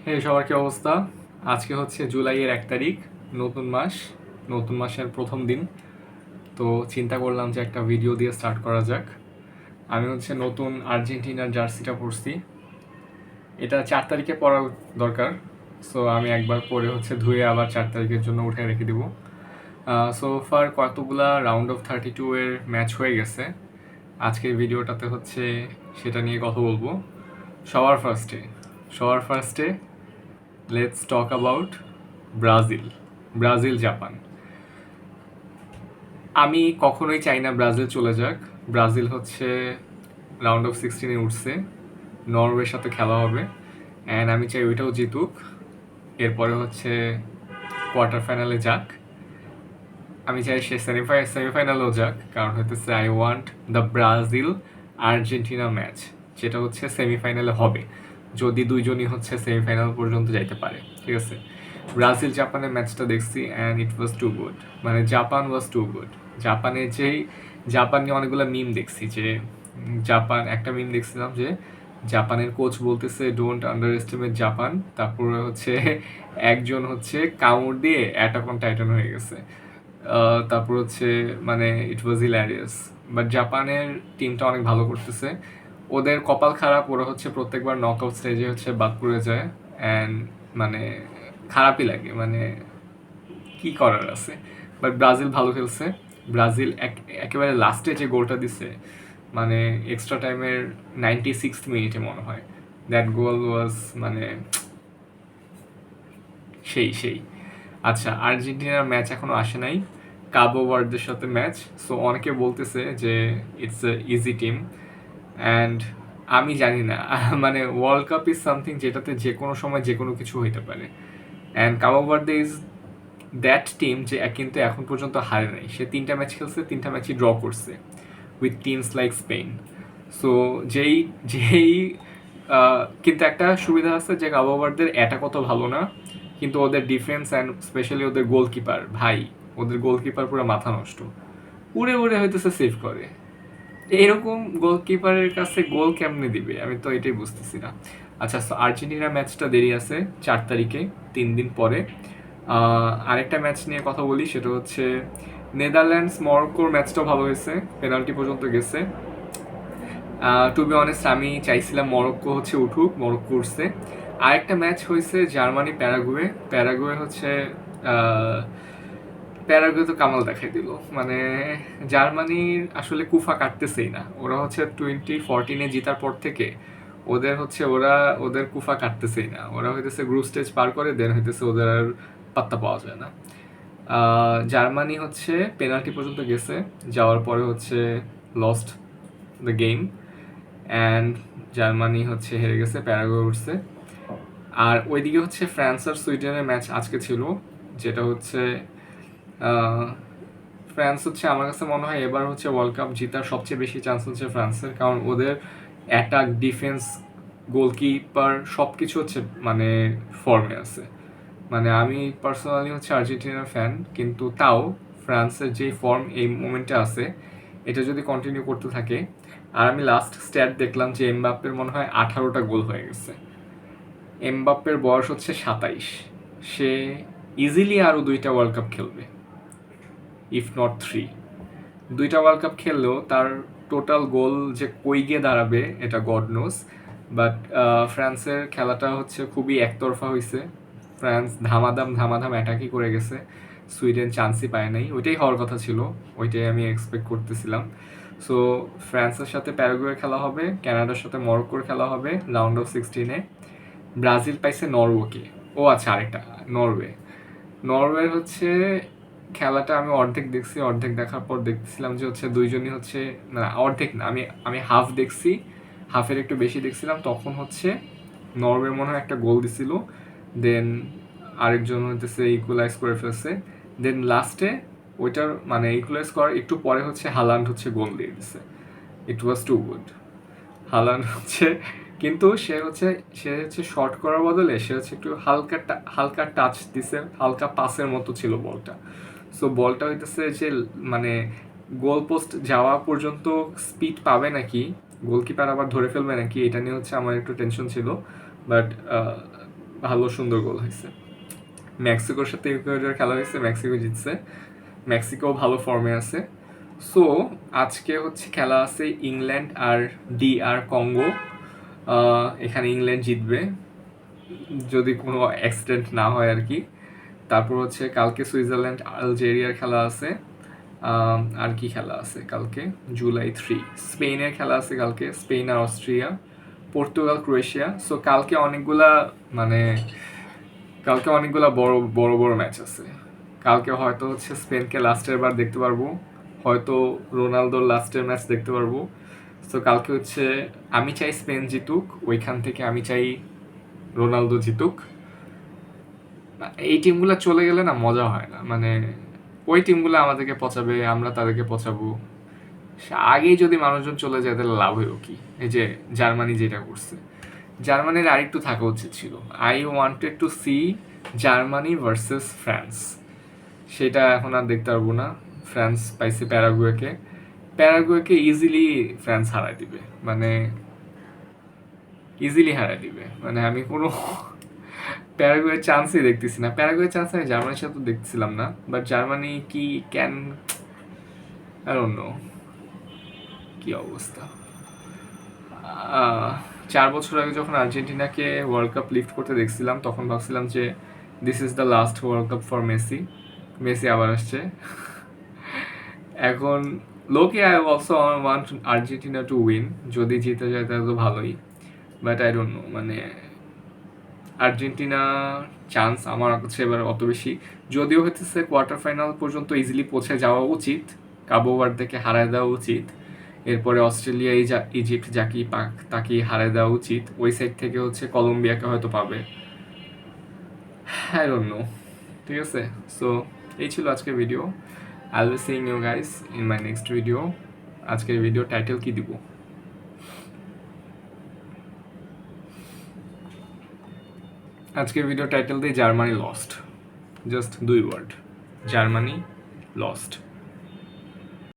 সবার কি অবস্থা? আজকে হচ্ছে জুলাইয়ের 1 তারিখ, নতুন মাস, নতুন মাসের প্রথম দিন। তো চিন্তা করলাম যে একটা ভিডিও দিয়ে স্টার্ট করা যাক। আমি হচ্ছে নতুন আর্জেন্টিনার জার্সিটা পরছি। এটা 4 তারিখে পরা দরকার। সো আমি একবার পরে হচ্ছে ধুয়ে আবার 4 তারিখের জন্য উঠে রেখে দিব। সো ফার কতগুলা রাউন্ড অফ 32 এর ম্যাচ হয়ে গেছে। আজকের ভিডিওটাতে হচ্ছে সেটা নিয়ে কথা বলবো। সবার ফার্স্টে let's talk about Brazil. Brazil Japan. আমি কখনোই চাই না ব্রাজিল চলে যাক। ব্রাজিল হচ্ছে রাউন্ড অফ 16-এ উঠছে, নরওয়ের সাথে খেলা হবে, অ্যান্ড আমি চাই ওইটাও জিতুক। এরপরে হচ্ছে কোয়ার্টার ফাইনালে যাক। আমি চাই সে সেমিফাইনালেও যাক, কারণ হইতেছে I want the Brazil Argentina match, যেটা হচ্ছে সেমিফাইনালে হবে, যদি দুইজনই হচ্ছে সেমিফাইনাল পর্যন্ত যাইতে পারে। ঠিক আছে, ব্রাজিল জাপানের ম্যাচটা দেখছি and it was too good. মানে Japan was too good. Japan নিয়ে অনেকগুলো মিম দেখছি যে জাপান, একটা মিম দেখছিলাম যে জাপানের কোচ বলতেছে ডোন্ট আন্ডার এস্টিমেট জাপান, তারপরে হচ্ছে একজন হচ্ছে কামড় দিয়ে অ্যাটাক অন টাইটান হয়ে গেছে। তারপর হচ্ছে মানে ইট ওয়াজ হিল্যারিয়াস। বাট জাপানের টিমটা অনেক ভালো করতেছে। ওদের কপাল খারাপ, ওরা হচ্ছে প্রত্যেকবার নক আউট স্টেজে হচ্ছে বাদ পড়ে যায়, অ্যান্ড মানে খারাপই লাগে, মানে কি করার আছে। বাট ব্রাজিল ভালো খেলছে। ব্রাজিল একেবারে লাস্টে যে গোলটা দিছে, মানে এক্সট্রা টাইমের 96 মিনিটে মনে হয়, দ্যাট গোল ওয়াজ মানে সেই। আচ্ছা, আর্জেন্টিনার ম্যাচ এখনো আসে নাই, কাবো ভার্দের সাথে ম্যাচ। সো অনেকে বলতেছে যে it's a easy team, and আমি জানি না মানে ওয়ার্ল্ড কাপ ইজ সামথিং যেটাতে যে কোনো সময় যে কোনো কিছু হইতে পারে। And Cabo Verde is that team যে কিন্তু এখন পর্যন্ত হারে নাই। সে 3টা ম্যাচ খেলছে, 3টা ম্যাচই ড্র করছে with teams like Spain. So যেই যেই কিন্তু একটা সুবিধা আছে যে কাবো ভার্দের অ্যাটাক অত ভালো না, কিন্তু ওদের ডিফেন্স অ্যান্ড স্পেশালি ওদের গোলকিপার, ভাই, ওদের গোলকিপার পুরো মাথা নষ্ট, উড়ে উড়ে হইতেছে সেভ করে। এরকম গোলকিপারের কাছে গোল কেমনে দিবে, আমি তো এটাই বুঝতেছি না। আচ্ছা, আর্জেন্টিনার ম্যাচটা দেরি আছে, 4 তারিখে, 3 দিন পরে। আরেকটা ম্যাচ নিয়ে কথা বলি, সেটা হচ্ছে নেদারল্যান্ডস মরক্কোর ম্যাচটাও ভালো হয়েছে, পেনাল্টি পর্যন্ত গেছে। টু বি অনেস্ট আমি চাইছিলাম মরক্কো হচ্ছে উঠুক, মরক্কো উঠছে। আরেকটা ম্যাচ হয়েছে জার্মানি প্যারাগুয়ে। প্যারাগুয়ে হচ্ছে প্যারাগুয়ে তো কামাল দেখাই দিল, মানে জার্মানির আসলে কুফা কাটতেছেই না। ওরা হচ্ছে 2014-এ জিতার পর থেকে ওরা ওদের কুফা কাটতেছেই না। ওরা হইতেছে গ্রুপ স্টেজ পার করে, দেন হইতেছে ওদের আর পাত্তা পাওয়া যায় না। জার্মানি হচ্ছে পেনাল্টি পর্যন্ত গেছে, যাওয়ার পরে হচ্ছে lost the game, and Germany হচ্ছে হেরে গেছে, প্যারাগুয়ে উঠছে। আর ওইদিকে হচ্ছে ফ্রান্স আর সুইডেনের ম্যাচ আজকে ছিল, যেটা হচ্ছে ফ্রান্স হচ্ছে আমার কাছে মনে হয় এবার হচ্ছে ওয়ার্ল্ড কাপ জেতার সবচেয়ে বেশি চান্স হচ্ছে ফ্রান্সের, কারণ ওদের অ্যাটাক, ডিফেন্স, গোলকিপার সব কিছু হচ্ছে মানে ফর্মে আছে। মানে আমি পার্সোনালি হচ্ছে আর্জেন্টিনার ফ্যান, কিন্তু তাও ফ্রান্সের যে ফর্ম এই মোমেন্টে আছে, এটা যদি কন্টিনিউ করতে থাকে। আর আমি লাস্ট স্ট্যাট দেখলাম যে এমবাপ্পের মনে হয় 18টা গোল হয়ে গেছে। এমবাপ্পের বয়স হচ্ছে 27, সে ইজিলি আরও 2টা ওয়ার্ল্ড কাপ খেলবে, ইফ নট 3। 2টা ওয়ার্ল্ড কাপ খেললেও তার টোটাল গোল যে কই গিয়ে দাঁড়াবে এটা গড নোস। বাট ফ্রান্সের খেলাটা হচ্ছে খুবই একতরফা হয়েছে। ফ্রান্স ধামাধাম অ্যাটাকই করে গেছে, সুইডেন চান্সই পায় নাই। ওইটাই হওয়ার কথা ছিল, ওইটাই আমি এক্সপেক্ট করতেছিলাম। সো ফ্রান্সের সাথে প্যারাগুয়ের খেলা হবে, কানাডার সাথে মরক্কোর খেলা হবে রাউন্ড অফ 16-এ। ব্রাজিল পাইছে নরওয়েকে। ও আচ্ছা, আরেকটা, নরওয়ে। নরওয়ের হচ্ছে খেলাটা আমি অর্ধেক দেখছি, অর্ধেক দেখার পর দেখছিলাম যে হচ্ছে দুইজনই হচ্ছে, না অর্ধেক না, আমি আমি হাফ দেখছি, হাফের একটু বেশি দেখছিলাম। তখন হচ্ছে নরওয়ে মনে হয় একটা গোল দিছিল, দেন আরেকজন হইতেছে ইকুয়ালাইজ করে ফেলছে, দেন লাস্টে ওইটার মানে ইকুয়ালাইজ করার একটু পরে হচ্ছে হালান্ড হচ্ছে গোল দিয়ে দিছে। ইট ওয়াজ টু গুড। হালান্ড হচ্ছে, কিন্তু সে হচ্ছে শর্ট করার বদলে সে হচ্ছে একটু হালকা টাচ দিছে, হালকা পাসের মতো ছিল বলটা। সো বলটা হইতেছে যে মানে গোল পোস্ট যাওয়া পর্যন্ত স্পিড পাবে নাকি, গোলকিপার আবার ধরে ফেলবে নাকি, এটা নিয়ে হচ্ছে আমার একটু টেনশন ছিল। বাট ভালো সুন্দর গোল হয়েছে। মেক্সিকোর সাথে ইকুয়েডর খেলা হয়েছে, মেক্সিকো জিতছে, মেক্সিকো ভালো ফর্মে আছে। সো আজকে হচ্ছে খেলা আছে ইংল্যান্ড আর DR কঙ্গো। এখানে ইংল্যান্ড জিতবে যদি কোনো অ্যাক্সিডেন্ট না হয় আর কি। তারপর হচ্ছে কালকে সুইজারল্যান্ড আলজেরিয়ার খেলা আছে। আর কি খেলা আছে কালকে? জুলাই 3 স্পেনের খেলা আছে কালকে, স্পেন আর অস্ট্রিয়া, পর্তুগাল ক্রোয়েশিয়া। সো কালকে অনেকগুলা বড় বড় বড় ম্যাচ আছে। কালকে হয়তো হচ্ছে স্পেনকে লাস্টের বার দেখতে পারবো, হয়তো রোনালদোর লাস্টের ম্যাচ দেখতে পারবো। সো কালকে হচ্ছে আমি চাই স্পেন জিতুক, ওইখান থেকে আমি চাই রোনালদো জিতুক। এই টিমগুলো চলে গেলে না মজা হয় না, মানে ওই টিমগুলো আমাদেরকে পচাবে, আমরা তাদেরকে পচাবো। আগেই যদি মানুষজন চলে যায় তাহলে লাভ হইব কি? এই যে জার্মানি যেটা করছে, জার্মানির আরেকটু থাকা উচিত ছিল। I wanted to see Germany versus France, সেটা এখন আর দেখতে পারবো না। ফ্রান্স পাইছে প্যারাগুয়েকে ইজিলি ফ্রান্স হারাই দিবে, মানে ইজিলি হারাই দিবে। মানে আমি কোনো প্যারাগুয়ের চান্সই দেখতেছি না। প্যারাগুয়ের চান্স আমি জার্মানির সাথে দেখছিলাম না, বাট জার্মানি কি ক্যান, আই ডোন্ট নো কি অবস্থা। 4 বছর আগে যখন আর্জেন্টিনাকে ওয়ার্ল্ড কাপ লিফট করতে দেখছিলাম, তখন ভাবছিলাম যে this is the last world cup for Messi. Messi আবার আসছে। এখন লোকে I also want Argentina to win, যদি জিতে যায় তাহলে তো ভালোই, বাট আই ডোন্ট নো, মানে আর্জেন্টিনা চান্স আমার কাছে এবার অত বেশি, যদিও হচ্ছে কোয়ার্টার ফাইনাল পর্যন্ত ইজিলি পৌঁছে যাওয়া উচিত, কাবো ভার্দেকে হারায় দেওয়া উচিত, এরপরে অস্ট্রেলিয়া ইজিপ্ট যাকেই পাক তাকেই হারায় দেওয়া উচিত, ওই সাইড থেকে হচ্ছে কলম্বিয়াকে হয়তো পাবে, আই ডোন্ট নো। ঠিক আছে, সো এই ছিল আজকের ভিডিও। I will seeing you guys in my next video. আজকের ভিডিও টাইটেল কি দিব? আজকের ভিডিও টাইটেল দিয়ে Germany lost, just 2 word, Germany lost.